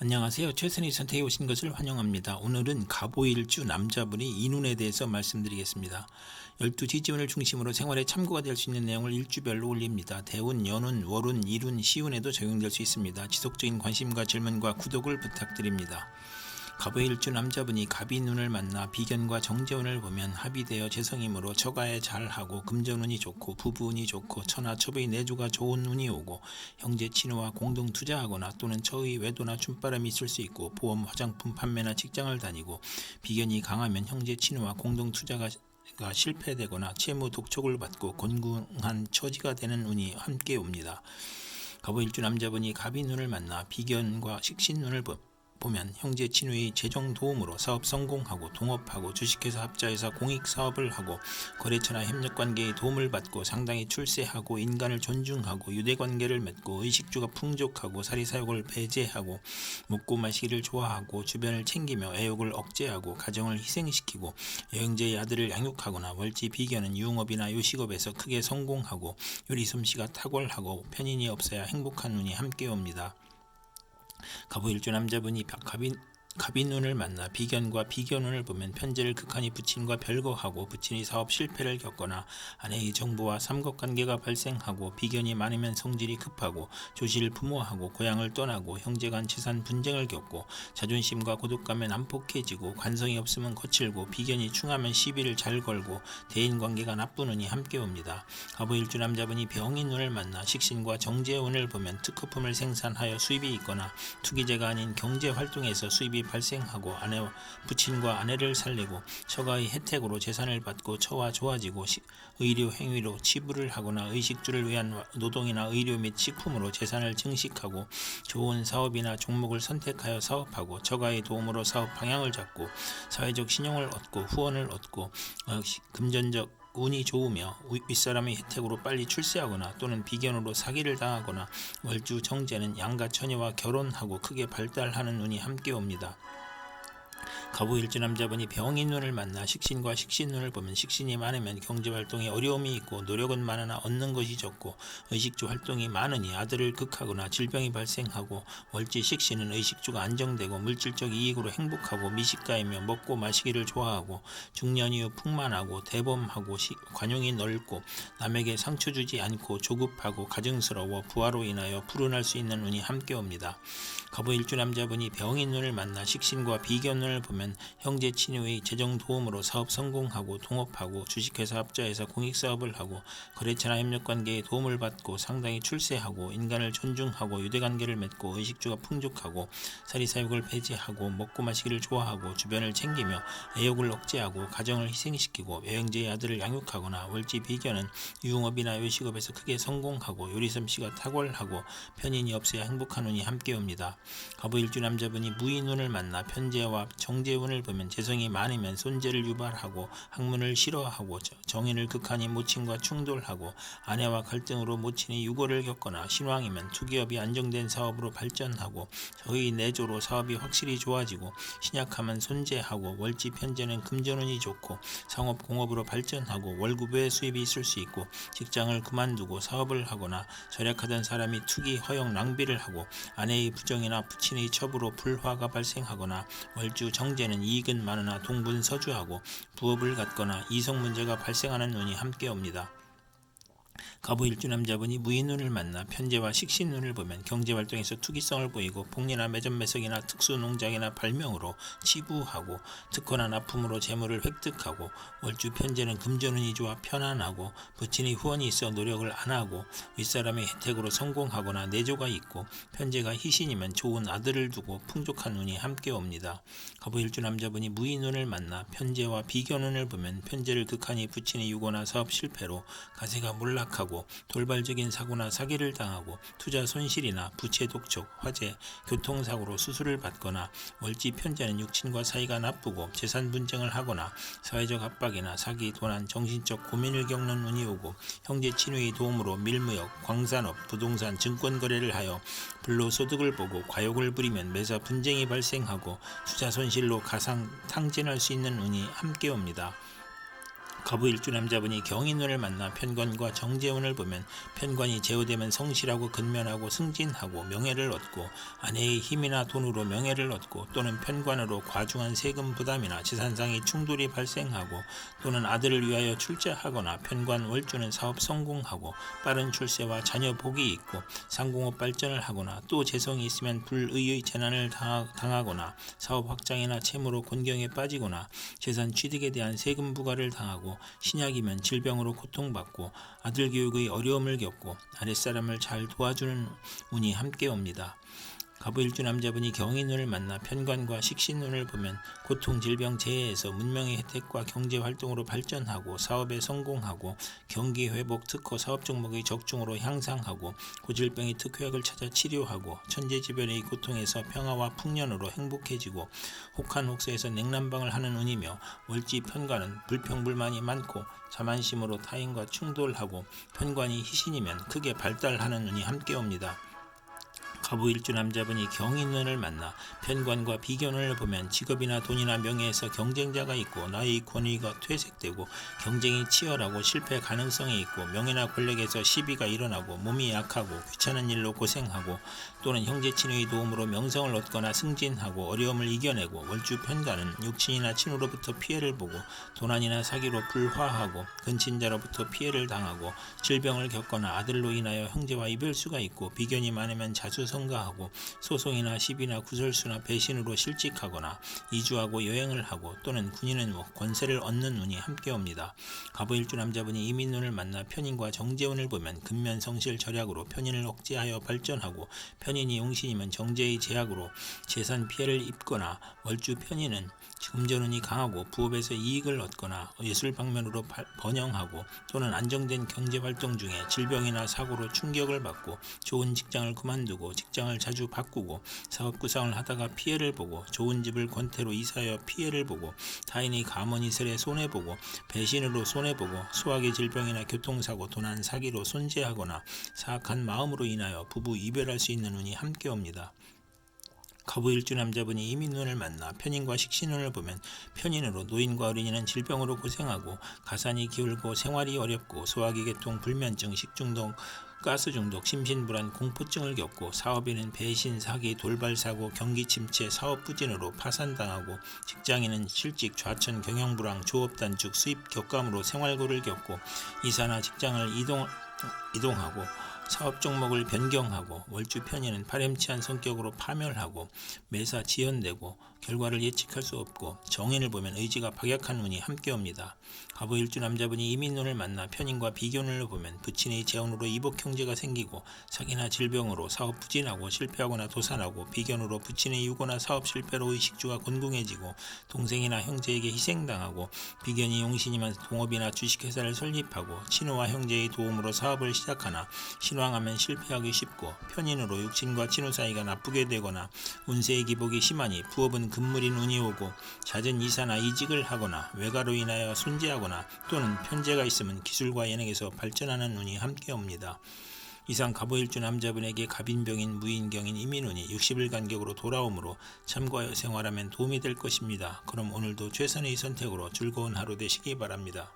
안녕하세요. 최선의 선택에 오신 것을 환영합니다. 오늘은 갑오일주 남자분이 인운에 대해서 말씀드리겠습니다. 12지지운을 중심으로 생활에 참고가 될 수 있는 내용을 일주별로 올립니다. 대운, 연운, 월운, 일운, 시운에도 적용될 수 있습니다. 지속적인 관심과 질문과 구독을 부탁드립니다. 갑오일주 남자분이 갑인운을 만나 비견과 정제운을 보면 합의되어 재성이므로 처가에 잘하고 금전운이 좋고 부부운이 좋고 처나 첩의 내조가 좋은 운이 오고 형제 친우와 공동 투자하거나 또는 처의 외도나 춤바람이 있을 수 있고 보험 화장품 판매나 직장을 다니고 비견이 강하면 형제 친우와 공동 투자가 실패되거나 채무 독촉을 받고 곤궁한 처지가 되는 운이 함께 옵니다. 갑오일주 남자분이 갑인운을 만나 비견과 식신운을 보면 형제 친우의 재정 도움으로 사업 성공하고 동업하고 주식회사 합자해서 공익사업을 하고 거래처나 협력관계의 도움을 받고 상당히 출세하고 인간을 존중하고 유대관계를 맺고 의식주가 풍족하고 사리사욕을 배제하고 먹고 마시기를 좋아하고 주변을 챙기며 애욕을 억제하고 가정을 희생시키고 여행자의 아들을 양육하거나 월지 비견은 유흥업이나 요식업에서 크게 성공하고 요리솜씨가 탁월하고 편인이 없어야 행복한 운이 함께 옵니다. 갑오일주 남자분이 갑인운을 만나 비견과 비견운을 보면 편제를 극한히 부친과 별거하고 부친이 사업 실패를 겪거나 아내의 정보와 삼각관계가 발생하고 비견이 많으면 성질이 급하고 조실 부모하고 고향을 떠나고 형제간 재산 분쟁을 겪고 자존심과 고독감에 난폭해지고 관성이 없으면 거칠고 비견이 충하면 시비를 잘 걸고 대인관계가 나쁜 운이 함께 옵니다. 갑오일주 남자분이 병인운을 만나 식신과 정제운을 보면 특허품을 생산하여 수입이 있거나 투기제가 아닌 경제활동에서 수입이 발생하고 부친과 아내를 살리고 처가의 혜택으로 재산을 받고 처와 좋아지고 의료 행위로 치부를 하거나 의식주를 위한 노동이나 의료 및 식품으로 재산을 증식하고 좋은 사업이나 종목을 선택하여 사업하고 처가의 도움으로 사업 방향을 잡고 사회적 신용을 얻고 후원을 얻고 금전적 운이 좋으며 윗사람의 혜택으로 빨리 출세하거나 또는 비견으로 사기를 당하거나 월주 정제는 양가 처녀와 결혼하고 크게 발달하는 운이 함께 옵니다. 갑오일주 남자분이 병인운을 만나 식신과 식신운을 보면 식신이 많으면 경제활동에 어려움이 있고 노력은 많으나 얻는 것이 적고 의식주 활동이 많으니 아들을 극하거나 질병이 발생하고 월지 식신은 의식주가 안정되고 물질적 이익으로 행복하고 미식가이며 먹고 마시기를 좋아하고 중년 이후 풍만하고 대범하고 관용이 넓고 남에게 상처 주지 않고 조급하고 가증스러워 부하로 인하여 불운할 수 있는 운이 함께 옵니다. 갑오일주 남자분이 병인운을 만나 식신과 비견운을 보면 형제 친유의 재정 도움으로 사업 성공하고 동업하고 주식회사 합자해서 공익사업을 하고 거래처나 협력관계에 도움을 받고 상당히 출세하고 인간을 존중하고 유대관계를 맺고 의식주가 풍족하고 사리사욕을 배제하고 먹고 마시기를 좋아하고 주변을 챙기며 애욕을 억제하고 가정을 희생시키고 여행자의 아들을 양육하거나 월지 비견은 유흥업이나 요식업에서 크게 성공하고 요리솜씨가 탁월하고 편인이 없어야 행복한 운이 함께 옵니다. 갑오일주 남자분이 무인운을 만나 편제와 정제운을 보면 재성이 많으면 손재를 유발하고 학문을 싫어하고 정인을 극한히 모친과 충돌하고 아내와 갈등으로 모친이 유고를 겪거나 신왕이면 투기업이 안정된 사업으로 발전하고 저의 내조로 사업이 확실히 좋아지고 신약하면 손재하고 월지 편제는 금전운이 좋고 상업공업으로 발전하고 월급 외 수입이 있을 수 있고 직장을 그만두고 사업을 하거나 절약하던 사람이 투기 허용 낭비를 하고 아내의 부정이나 부친의 첩으로 불화가 발생하거나 월주 정제는 이익은 많으나 동분서주하고 부업을 갖거나 이성 문제가 발생하는 운이 함께 옵니다. 갑오일주 남자분이 무인운을 만나 편제와 식신운을 보면 경제활동에서 투기성을 보이고 복리나 매점 매석이나 특수농장이나 발명으로 치부하고 특허나 납품으로 재물을 획득하고 월주 편제는 금전운이 좋아 편안하고 부친의 후원이 있어 노력을 안하고 윗사람의 혜택으로 성공하거나 내조가 있고 편제가 희신이면 좋은 아들을 두고 풍족한 운이 함께 옵니다. 갑오일주 남자분이 무인운을 만나 편제와 비견운을 보면 편제를 극한히 부친의 유고나 사업 실패로 가세가 몰락하고 돌발적인 사고나 사기를 당하고 투자 손실이나 부채 독촉, 화재, 교통사고로 수술을 받거나 월지 편제는 육친과 사이가 나쁘고 재산 분쟁을 하거나 사회적 압박이나 사기, 도난, 정신적 고민을 겪는 운이 오고 형제 친유의 도움으로 밀무역, 광산업, 부동산, 증권 거래를 하여 불로소득을 보고 과욕을 부리면 매사 분쟁이 발생하고 투자 손실로 가상 탕진할 수 있는 운이 함께 옵니다. 갑오일주 남자분이 경인운을 만나 편관과 정재운을 보면 편관이 제어되면 성실하고 근면하고 승진하고 명예를 얻고 아내의 힘이나 돈으로 명예를 얻고 또는 편관으로 과중한 세금 부담이나 재산상의 충돌이 발생하고 또는 아들을 위하여 출자하거나 편관 월주는 사업 성공하고 빠른 출세와 자녀 복이 있고 상공업 발전을 하거나 또 재성이 있으면 불의의 재난을 당하거나 사업 확장이나 채무로 곤경에 빠지거나 재산 취득에 대한 세금 부과를 당하고 신약이면 질병으로 고통받고 아들 교육의 어려움을 겪고 아랫사람을 잘 도와주는 운이 함께 옵니다. 갑오일주 남자분이 경인운을 만나 편관과 식신운을 보면 고통, 질병, 재해에서 문명의 혜택과 경제활동으로 발전하고 사업에 성공하고 경기회복, 특허, 사업 종목의 적중으로 향상하고 고질병의 특효약을 찾아 치료하고 천재지변의 고통에서 평화와 풍년으로 행복해지고 혹한혹세에서 냉난방을 하는 운이며 월지 편관은 불평불만이 많고 자만심으로 타인과 충돌하고 편관이 희신이면 크게 발달하는 운이 함께 옵니다. 갑오일주 남자분이 경인운을 만나 편관과 비견운을 보면 직업이나 돈이나 명예에서 경쟁자가 있고 나의 권위가 퇴색되고 경쟁이 치열하고 실패 가능성이 있고 명예나 권력에서 시비가 일어나고 몸이 약하고 귀찮은 일로 고생하고 또는 형제친의 도움으로 명성을 얻거나 승진하고 어려움을 이겨내고 월주 편관은 육친이나 친우로부터 피해를 보고 도난이나 사기로 불화하고 근친자로부터 피해를 당하고 질병을 겪거나 아들로 인하여 형제와 이별수가 있고 비견이 많으면 자수성가하고 소송이나 시비나 구설수나 배신으로 실직하거나 이주하고 여행을 하고 또는 군인은 권세를 얻는 운이 함께 옵니다. 갑오일주 남자분이 이민운을 만나 편인과 정재운을 보면 근면성실 절약으로 편인을 억제하여 발전하고 편인이 용신이면 정제의 제약으로 재산 피해를 입거나 월주 편인은 금전운이 강하고 부업에서 이익을 얻거나 예술 방면으로 번영하고 또는 안정된 경제활동 중에 질병이나 사고로 충격을 받고 좋은 직장을 그만두고 직장을 자주 바꾸고 사업 구상을 하다가 피해를 보고 좋은 집을 권태로 이사하여 피해를 보고 타인의 가문이슬에 손해보고 배신으로 손해보고 소화기 질병이나 교통사고 도난 사기로 손재하거나 사악한 마음으로 인하여 부부 이별할 수 있는 운이 함께 옵니다. 갑오일주 남자분이 이민운을 만나 편인과 식신운을 보면 편인으로 노인과 어린이는 질병으로 고생하고 가산이 기울고 생활이 어렵고 소화기 계통, 불면증, 식중독, 가스중독, 심신불안, 공포증을 겪고 사업인은 배신, 사기, 돌발사고, 경기침체, 사업부진으로 파산당하고 직장인은 실직, 좌천, 경영불황, 조업단축, 수입 격감으로 생활고를 겪고 이사나 직장을 이동하고 사업 종목을 변경하고 월주 편인은 파렴치한 성격으로 파멸하고 매사 지연되고 결과를 예측할 수 없고 정인을 보면 의지가 박약한 운이 함께 옵니다. 갑오일주 남자분이 이민운을 만나 편인과 비견운을 보면 부친의 재혼으로 이복 형제가 생기고 사기나 질병으로 사업 부진하고 실패하거나 도산하고 비견으로 부친의 유고나 사업 실패로 의식주가 곤궁해지고 동생이나 형제에게 희생당하고 비견이 용신이면 동업이나 주식회사를 설립하고 친우와 형제의 도움으로 사업을 시작하나 신왕하면 실패하기 쉽고 편인으로 육친과 친우 사이가 나쁘게 되거나 운세의 기복이 심하니 부업은 금물인 운이 오고 잦은 이사나 이직을 하거나 외가로 인하여 손재하거나 또는 편재가 있으면 기술과 예능에서 발전하는 운이 함께 옵니다. 이상 갑오일주 남자분에게 갑인병인 무인경인 이민운이 60일 간격으로 돌아오므로 참고하여 생활하면 도움이 될 것입니다. 그럼 오늘도 최선의 선택으로 즐거운 하루 되시기 바랍니다.